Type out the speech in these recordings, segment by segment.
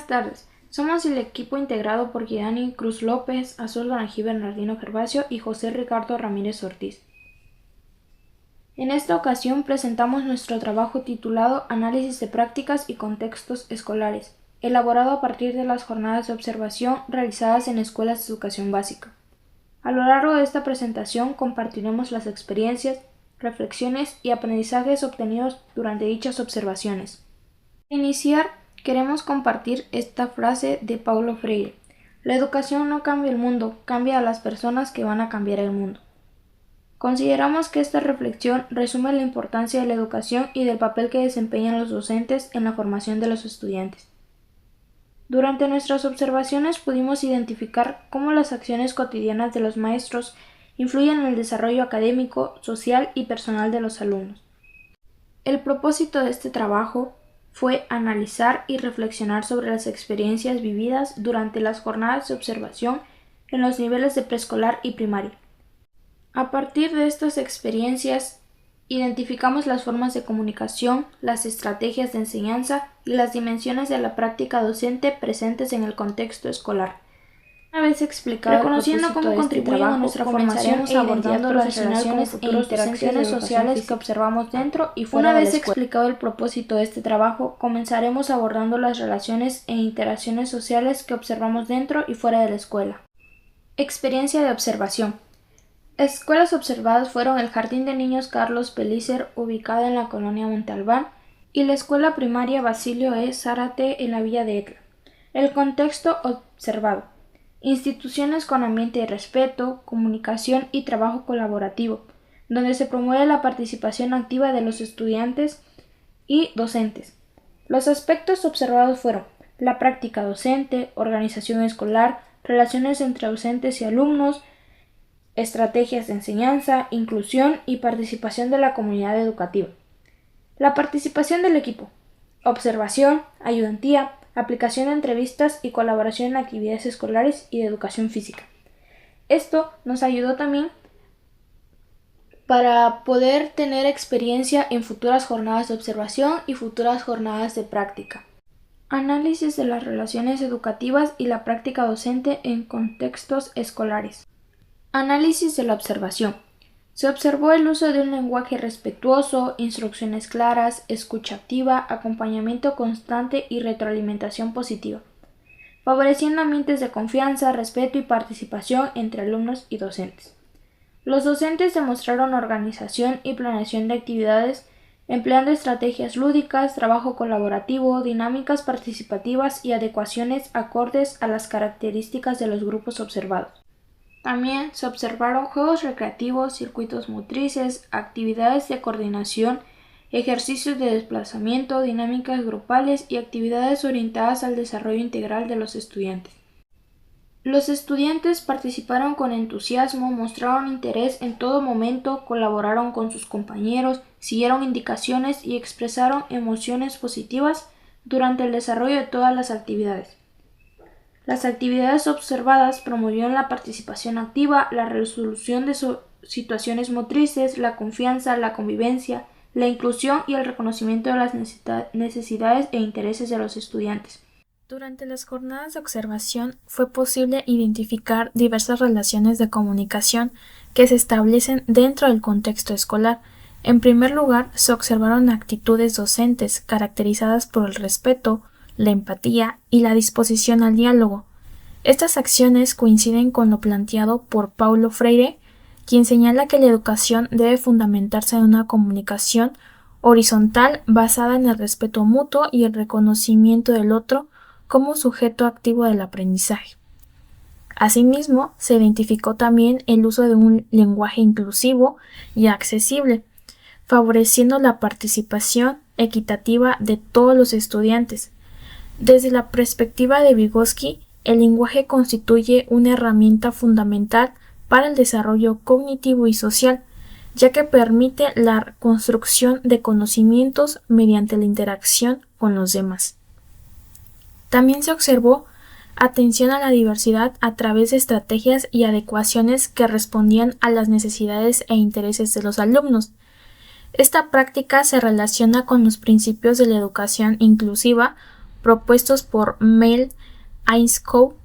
Buenas tardes, somos el equipo integrado por Gidani Cruz López, Azul Donají Bernardino Gervasio y José Ricardo Ramírez Ortiz. En esta ocasión presentamos nuestro trabajo titulado Análisis de prácticas y contextos escolares, elaborado a partir de las jornadas de observación realizadas en escuelas de educación básica. A lo largo de esta presentación compartiremos las experiencias, reflexiones y aprendizajes obtenidos durante dichas observaciones. Para iniciar, queremos compartir esta frase de Paulo Freire: la educación no cambia el mundo, cambia a las personas que van a cambiar el mundo. Consideramos que esta reflexión resume la importancia de la educación y del papel que desempeñan los docentes en la formación de los estudiantes. Durante nuestras observaciones pudimos identificar cómo las acciones cotidianas de los maestros influyen en el desarrollo académico, social y personal de los alumnos. El propósito de este trabajo fue analizar y reflexionar sobre las experiencias vividas durante las jornadas de observación en los niveles de preescolar y primaria. A partir de estas experiencias, identificamos las formas de comunicación, las estrategias de enseñanza y las dimensiones de la práctica docente presentes en el contexto escolar. Una vez explicado reconociendo cómo contribuyen a nuestra formación abordando las relaciones e interacciones sociales que observamos dentro y fuera de la escuela. Una vez explicado el propósito de este trabajo, comenzaremos abordando las relaciones e interacciones sociales que observamos dentro y fuera de la escuela. Experiencia de observación. Escuelas observadas fueron el Jardín de Niños Carlos Pellicer, ubicada en la colonia Monte Albán, y la Escuela Primaria Basilio E. Zárate en la Villa de Etla. El contexto observado: instituciones con ambiente de respeto, comunicación y trabajo colaborativo, donde se promueve la participación activa de los estudiantes y docentes. Los aspectos observados fueron la práctica docente, organización escolar, relaciones entre docentes y alumnos, estrategias de enseñanza, inclusión y participación de la comunidad educativa. La participación del equipo: observación, ayudantía, aplicación de entrevistas y colaboración en actividades escolares y de educación física. Esto nos ayudó también para poder tener experiencia en futuras jornadas de observación y futuras jornadas de práctica. Análisis de las relaciones educativas y la práctica docente en contextos escolares. Análisis de la observación. Se observó el uso de un lenguaje respetuoso, instrucciones claras, escucha activa, acompañamiento constante y retroalimentación positiva, favoreciendo ambientes de confianza, respeto y participación entre alumnos y docentes. Los docentes demostraron organización y planeación de actividades, empleando estrategias lúdicas, trabajo colaborativo, dinámicas participativas y adecuaciones acordes a las características de los grupos observados. También se observaron juegos recreativos, circuitos motrices, actividades de coordinación, ejercicios de desplazamiento, dinámicas grupales y actividades orientadas al desarrollo integral de los estudiantes. Los estudiantes participaron con entusiasmo, mostraron interés en todo momento, colaboraron con sus compañeros, siguieron indicaciones y expresaron emociones positivas durante el desarrollo de todas las actividades. Las actividades observadas promovieron la participación activa, la resolución de situaciones motrices, la confianza, la convivencia, la inclusión y el reconocimiento de las necesidades e intereses de los estudiantes. Durante las jornadas de observación fue posible identificar diversas relaciones de comunicación que se establecen dentro del contexto escolar. En primer lugar, se observaron actitudes docentes caracterizadas por el respeto, la empatía y la disposición al diálogo. Estas acciones coinciden con lo planteado por Paulo Freire, quien señala que la educación debe fundamentarse en una comunicación horizontal basada en el respeto mutuo y el reconocimiento del otro como sujeto activo del aprendizaje. Asimismo, se identificó también el uso de un lenguaje inclusivo y accesible, favoreciendo la participación equitativa de todos los estudiantes. Desde la perspectiva de Vygotsky, el lenguaje constituye una herramienta fundamental para el desarrollo cognitivo y social, ya que permite la construcción de conocimientos mediante la interacción con los demás. También se observó atención a la diversidad a través de estrategias y adecuaciones que respondían a las necesidades e intereses de los alumnos. Esta práctica se relaciona con los principios de la educación inclusiva propuestos por Mel Ainscough,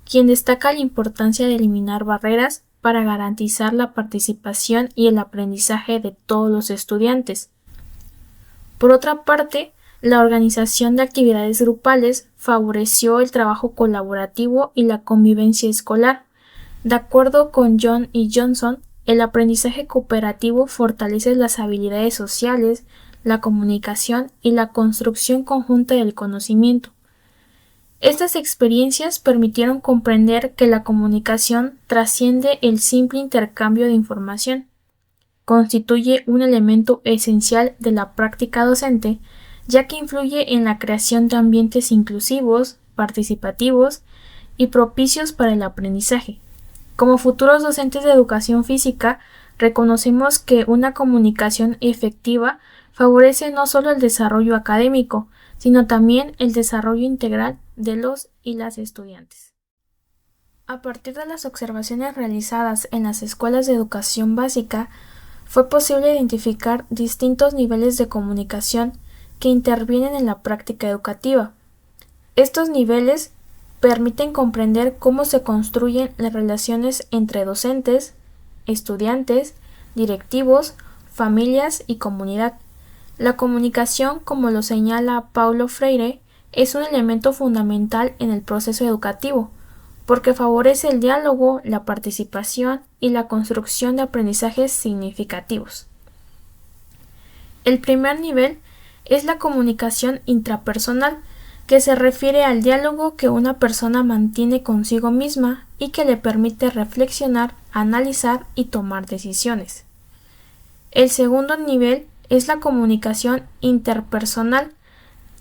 quien destaca la importancia de eliminar barreras para garantizar la participación y el aprendizaje de todos los estudiantes. Por otra parte, la organización de actividades grupales favoreció el trabajo colaborativo y la convivencia escolar. De acuerdo con John y Johnson, el aprendizaje cooperativo fortalece las habilidades sociales, la comunicación y la construcción conjunta del conocimiento. Estas experiencias permitieron comprender que la comunicación trasciende el simple intercambio de información. Constituye un elemento esencial de la práctica docente, ya que influye en la creación de ambientes inclusivos, participativos y propicios para el aprendizaje. Como futuros docentes de educación física, reconocemos que una comunicación efectiva favorece no solo el desarrollo académico, sino también el desarrollo integral de los y las estudiantes. A partir de las observaciones realizadas en las escuelas de educación básica, fue posible identificar distintos niveles de comunicación que intervienen en la práctica educativa. Estos niveles permiten comprender cómo se construyen las relaciones entre docentes, estudiantes, directivos, familias y comunidad. La comunicación, como lo señala Paulo Freire, es un elemento fundamental en el proceso educativo, porque favorece el diálogo, la participación y la construcción de aprendizajes significativos. El primer nivel es la comunicación intrapersonal, que se refiere al diálogo que una persona mantiene consigo misma y que le permite reflexionar, analizar y tomar decisiones. El segundo nivel es la comunicación interpersonal,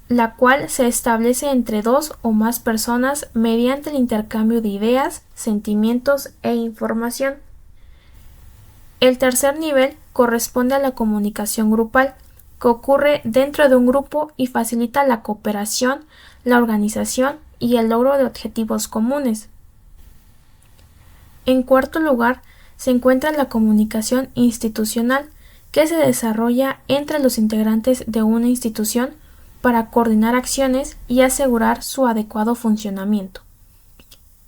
la cual se establece entre dos o más personas mediante el intercambio de ideas, sentimientos e información. El tercer nivel corresponde a la comunicación grupal, que ocurre dentro de un grupo y facilita la cooperación, la organización y el logro de objetivos comunes. En cuarto lugar, se encuentra la comunicación institucional, que se desarrolla entre los integrantes de una institución para coordinar acciones y asegurar su adecuado funcionamiento.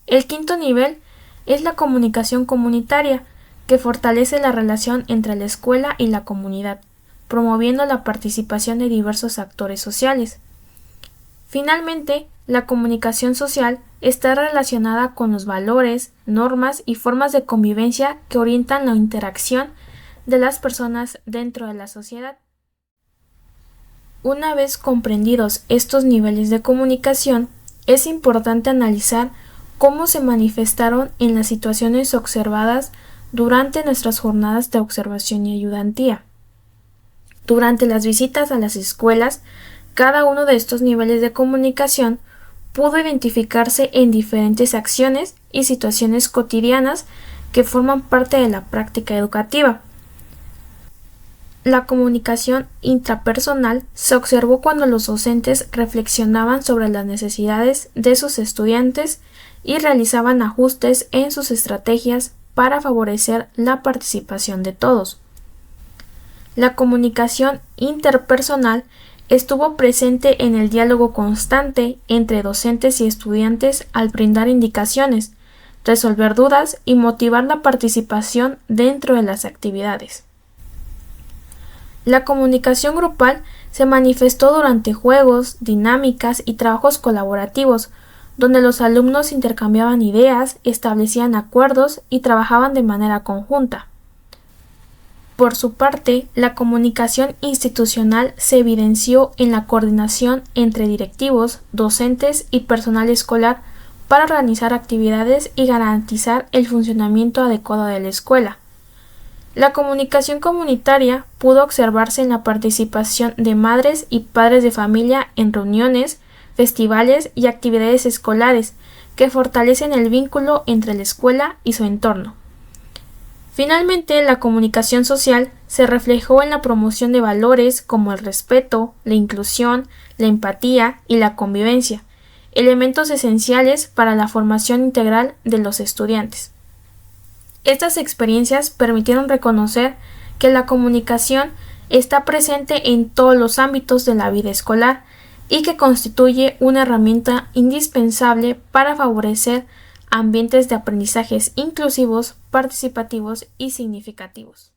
El quinto nivel es la comunicación comunitaria, que fortalece la relación entre la escuela y la comunidad, promoviendo la participación de diversos actores sociales. Finalmente, la comunicación social está relacionada con los valores, normas y formas de convivencia que orientan la interacción de las personas dentro de la sociedad. Una vez comprendidos estos niveles de comunicación, es importante analizar cómo se manifestaron en las situaciones observadas durante nuestras jornadas de observación y ayudantía. Durante las visitas a las escuelas, cada uno de estos niveles de comunicación pudo identificarse en diferentes acciones y situaciones cotidianas que forman parte de la práctica educativa. La comunicación intrapersonal se observó cuando los docentes reflexionaban sobre las necesidades de sus estudiantes y realizaban ajustes en sus estrategias para favorecer la participación de todos. La comunicación interpersonal estuvo presente en el diálogo constante entre docentes y estudiantes al brindar indicaciones, resolver dudas y motivar la participación dentro de las actividades. La comunicación grupal se manifestó durante juegos, dinámicas y trabajos colaborativos, donde los alumnos intercambiaban ideas, establecían acuerdos y trabajaban de manera conjunta. Por su parte, la comunicación institucional se evidenció en la coordinación entre directivos, docentes y personal escolar para organizar actividades y garantizar el funcionamiento adecuado de la escuela. La comunicación comunitaria pudo observarse en la participación de madres y padres de familia en reuniones, festivales y actividades escolares que fortalecen el vínculo entre la escuela y su entorno. Finalmente, la comunicación social se reflejó en la promoción de valores como el respeto, la inclusión, la empatía y la convivencia, elementos esenciales para la formación integral de los estudiantes. Estas experiencias permitieron reconocer que la comunicación está presente en todos los ámbitos de la vida escolar y que constituye una herramienta indispensable para favorecer ambientes de aprendizajes inclusivos, participativos y significativos.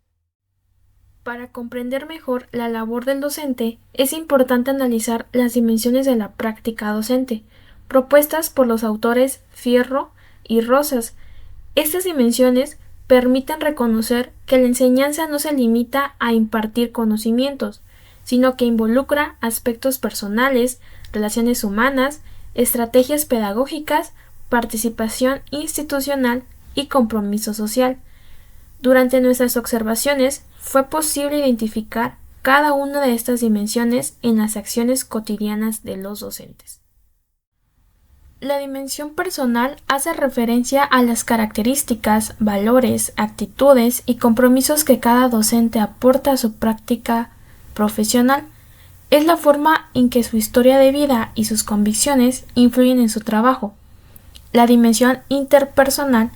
Para comprender mejor la labor del docente, es importante analizar las dimensiones de la práctica docente, propuestas por los autores Fierro y Rosas. Estas dimensiones permiten reconocer que la enseñanza no se limita a impartir conocimientos, sino que involucra aspectos personales, relaciones humanas, estrategias pedagógicas, participación institucional y compromiso social. Durante nuestras observaciones fue posible identificar cada una de estas dimensiones en las acciones cotidianas de los docentes. La dimensión personal hace referencia a las características, valores, actitudes y compromisos que cada docente aporta a su práctica profesional. Es la forma en que su historia de vida y sus convicciones influyen en su trabajo. La dimensión interpersonal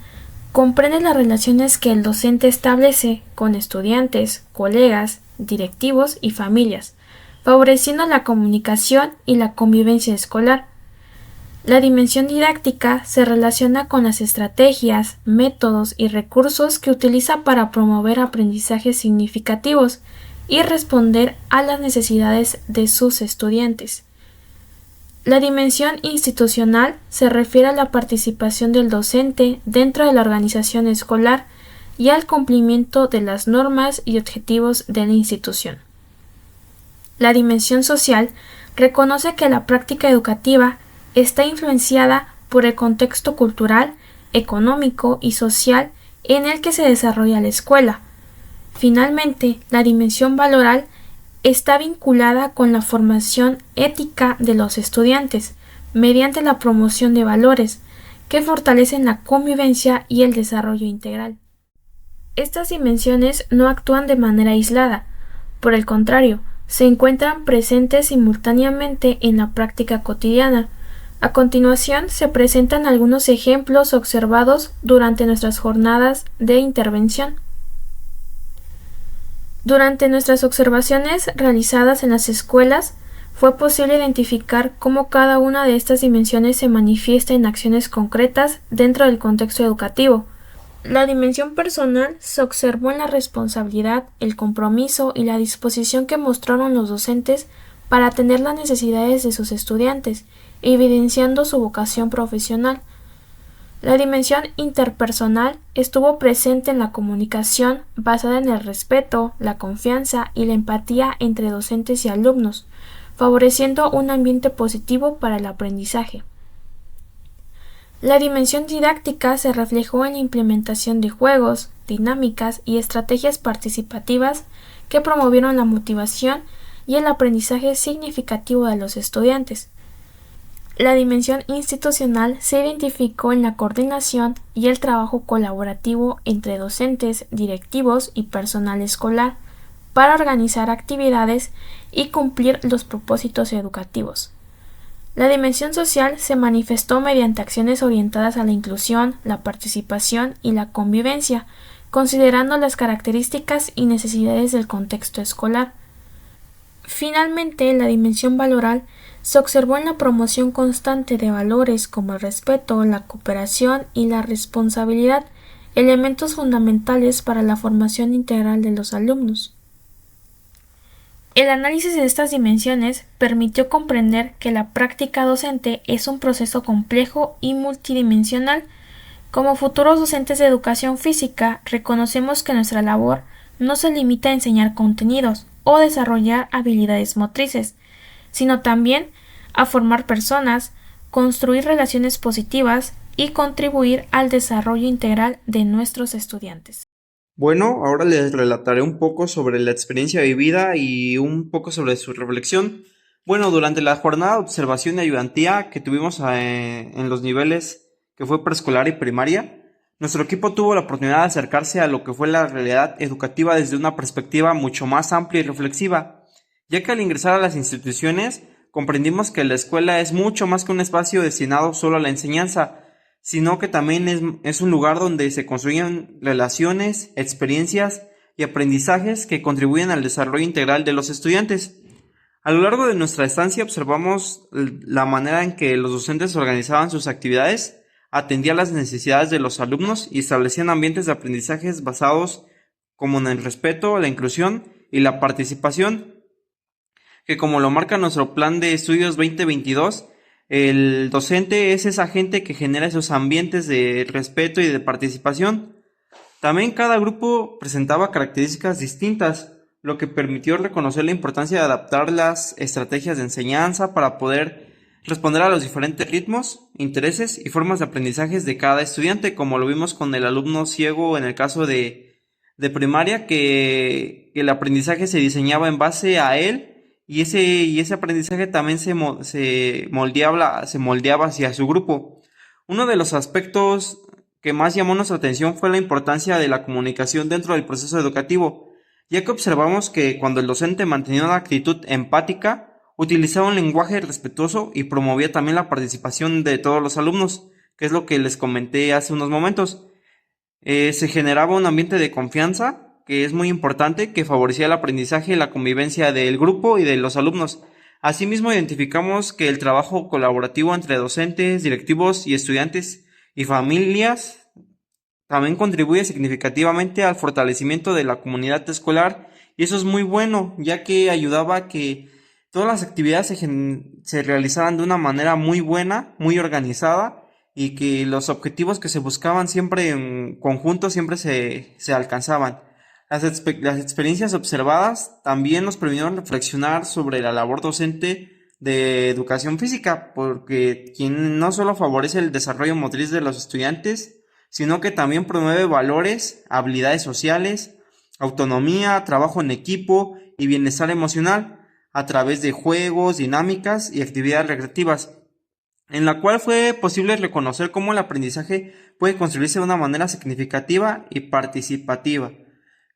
comprende las relaciones que el docente establece con estudiantes, colegas, directivos y familias, favoreciendo la comunicación y la convivencia escolar. La dimensión didáctica se relaciona con las estrategias, métodos y recursos que utiliza para promover aprendizajes significativos y responder a las necesidades de sus estudiantes. La dimensión institucional se refiere a la participación del docente dentro de la organización escolar y al cumplimiento de las normas y objetivos de la institución. La dimensión social reconoce que la práctica educativa está influenciada por el contexto cultural, económico y social en el que se desarrolla la escuela. Finalmente, la dimensión valoral está vinculada con la formación ética de los estudiantes, mediante la promoción de valores que fortalecen la convivencia y el desarrollo integral. Estas dimensiones no actúan de manera aislada, por el contrario, se encuentran presentes simultáneamente en la práctica cotidiana. A continuación se presentan algunos ejemplos observados durante nuestras jornadas de intervención. Durante nuestras observaciones realizadas en las escuelas, fue posible identificar cómo cada una de estas dimensiones se manifiesta en acciones concretas dentro del contexto educativo. La dimensión personal se observó en la responsabilidad, el compromiso y la disposición que mostraron los docentes para atender las necesidades de sus estudiantes, evidenciando su vocación profesional. La dimensión interpersonal estuvo presente en la comunicación basada en el respeto, la confianza y la empatía entre docentes y alumnos, favoreciendo un ambiente positivo para el aprendizaje. La dimensión didáctica se reflejó en la implementación de juegos, dinámicas y estrategias participativas que promovieron la motivación y el aprendizaje significativo de los estudiantes. La dimensión institucional se identificó en la coordinación y el trabajo colaborativo entre docentes, directivos y personal escolar para organizar actividades y cumplir los propósitos educativos. La dimensión social se manifestó mediante acciones orientadas a la inclusión, la participación y la convivencia, considerando las características y necesidades del contexto escolar. Finalmente, la dimensión valoral se observó en la promoción constante de valores como el respeto, la cooperación y la responsabilidad, elementos fundamentales para la formación integral de los alumnos. El análisis de estas dimensiones permitió comprender que la práctica docente es un proceso complejo y multidimensional. Como futuros docentes de educación física, reconocemos que nuestra labor no se limita a enseñar contenidos o desarrollar habilidades motrices, sino también a formar personas, construir relaciones positivas y contribuir al desarrollo integral de nuestros estudiantes. Bueno, ahora les relataré un poco sobre la experiencia vivida y un poco sobre su reflexión. Bueno, durante la jornada de observación y ayudantía que tuvimos en los niveles que fue preescolar y primaria, nuestro equipo tuvo la oportunidad de acercarse a lo que fue la realidad educativa desde una perspectiva mucho más amplia y reflexiva, ya que al ingresar a las instituciones comprendimos que la escuela es mucho más que un espacio destinado solo a la enseñanza, sino que también es un lugar donde se construyen relaciones, experiencias y aprendizajes que contribuyen al desarrollo integral de los estudiantes. A lo largo de nuestra estancia observamos la manera en que los docentes organizaban sus actividades, atendían las necesidades de los alumnos y establecían ambientes de aprendizajes basados como en el respeto, la inclusión y la participación, que como lo marca nuestro plan de estudios 2022, el docente es esa gente que genera esos ambientes de respeto y de participación. También cada grupo presentaba características distintas, lo que permitió reconocer la importancia de adaptar las estrategias de enseñanza para poder responder a los diferentes ritmos, intereses y formas de aprendizajes de cada estudiante, como lo vimos con el alumno ciego en el caso de primaria, que el aprendizaje se diseñaba en base a él y ese aprendizaje también se moldeaba hacia su grupo. Uno de los aspectos que más llamó nuestra atención fue la importancia de la comunicación dentro del proceso educativo, ya que observamos que cuando el docente mantenía una actitud empática, utilizaba un lenguaje respetuoso y promovía también la participación de todos los alumnos, que es lo que les comenté hace unos momentos. Se generaba un ambiente de confianza, que es muy importante, que favorecía el aprendizaje y la convivencia del grupo y de los alumnos. Asimismo, identificamos que el trabajo colaborativo entre docentes, directivos y estudiantes y familias también contribuye significativamente al fortalecimiento de la comunidad escolar, y eso es muy bueno, ya que ayudaba a que todas las actividades se realizaran de una manera muy buena, muy organizada, y que los objetivos que se buscaban siempre en conjunto siempre se alcanzaban. Las experiencias observadas también nos permitieron reflexionar sobre la labor docente de educación física, porque quien no solo favorece el desarrollo motriz de los estudiantes, sino que también promueve valores, habilidades sociales, autonomía, trabajo en equipo y bienestar emocional a través de juegos, dinámicas y actividades recreativas, en la cual fue posible reconocer cómo el aprendizaje puede construirse de una manera significativa y participativa.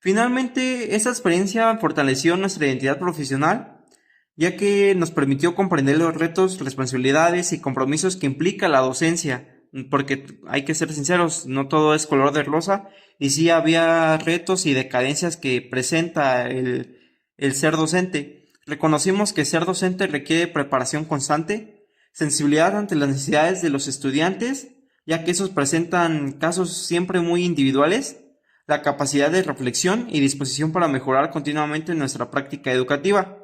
Finalmente, esta experiencia fortaleció nuestra identidad profesional, ya que nos permitió comprender los retos, responsabilidades y compromisos que implica la docencia, porque hay que ser sinceros, no todo es color de rosa, y sí había retos y decadencias que presenta el ser docente. Reconocimos que ser docente requiere preparación constante, sensibilidad ante las necesidades de los estudiantes, ya que esos presentan casos siempre muy individuales, la capacidad de reflexión y disposición para mejorar continuamente nuestra práctica educativa.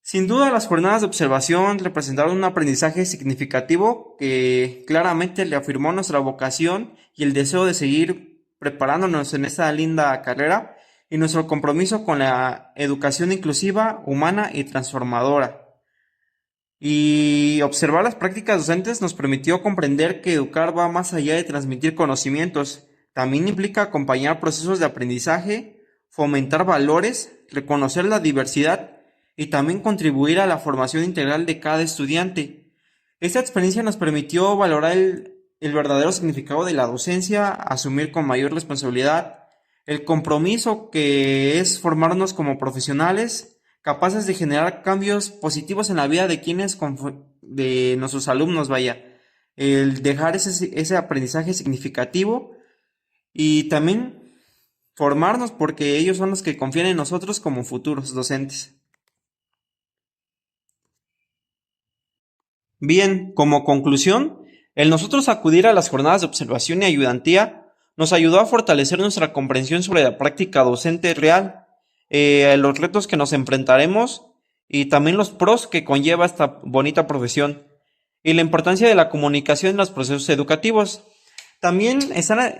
Sin duda, las jornadas de observación representaron un aprendizaje significativo que claramente reafirmó nuestra vocación y el deseo de seguir preparándonos en esta linda carrera y nuestro compromiso con la educación inclusiva, humana y transformadora. Y observar las prácticas docentes nos permitió comprender que educar va más allá de transmitir conocimientos. También implica acompañar procesos de aprendizaje, fomentar valores, reconocer la diversidad y también contribuir a la formación integral de cada estudiante. Esta experiencia nos permitió valorar el verdadero significado de la docencia, asumir con mayor responsabilidad el compromiso que es formarnos como profesionales, capaces de generar cambios positivos en la vida de de nuestros alumnos, el dejar ese aprendizaje significativo y también formarnos porque ellos son los que confían en nosotros como futuros docentes. Bien, como conclusión, el nosotros acudir a las jornadas de observación y ayudantía nos ayudó a fortalecer nuestra comprensión sobre la práctica docente real, los retos que nos enfrentaremos y también los pros que conlleva esta bonita profesión y la importancia de la comunicación en los procesos educativos. También estas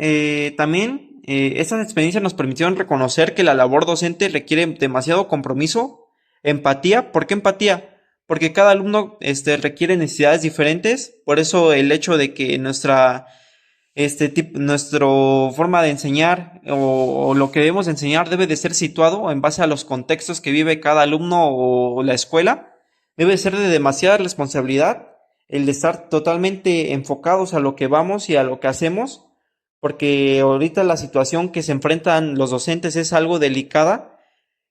experiencias nos permitieron reconocer que la labor docente requiere demasiado compromiso, empatía. ¿Por qué empatía? Porque cada alumno requiere necesidades diferentes, por eso el hecho de que nuestra forma de enseñar o lo que debemos enseñar debe de ser situado en base a los contextos que vive cada alumno o la escuela, debe ser de demasiada responsabilidad el de estar totalmente enfocados a lo que vamos y a lo que hacemos, porque ahorita la situación que se enfrentan los docentes es algo delicada,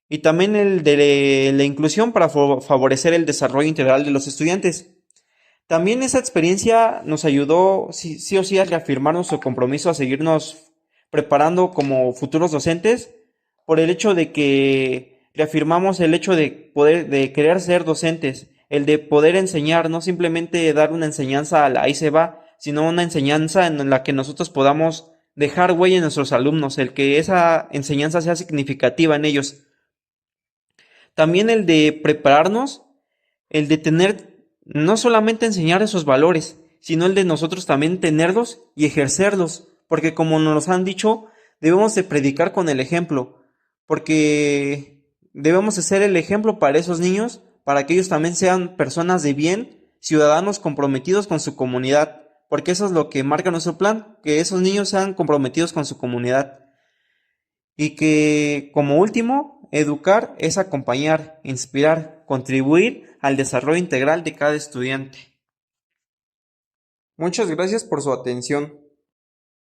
y también el de la inclusión para favorecer el desarrollo integral de los estudiantes. También esa experiencia nos ayudó sí o sí a reafirmar nuestro compromiso a seguirnos preparando como futuros docentes, por el hecho de que Reafirmamos el hecho de querer ser docentes, el de poder enseñar, no simplemente dar una enseñanza a la ahí se va, sino una enseñanza en la que nosotros podamos dejar huella en nuestros alumnos, el que esa enseñanza sea significativa en ellos. También el de prepararnos, el de tener, no solamente enseñar esos valores, sino el de nosotros también tenerlos y ejercerlos, porque como nos han dicho, debemos de predicar con el ejemplo, porque debemos de ser el ejemplo para esos niños, para que ellos también sean personas de bien, ciudadanos comprometidos con su comunidad, porque eso es lo que marca nuestro plan, que esos niños sean comprometidos con su comunidad. Y que, como último, educar es acompañar, inspirar, contribuir al desarrollo integral de cada estudiante. Muchas gracias por su atención.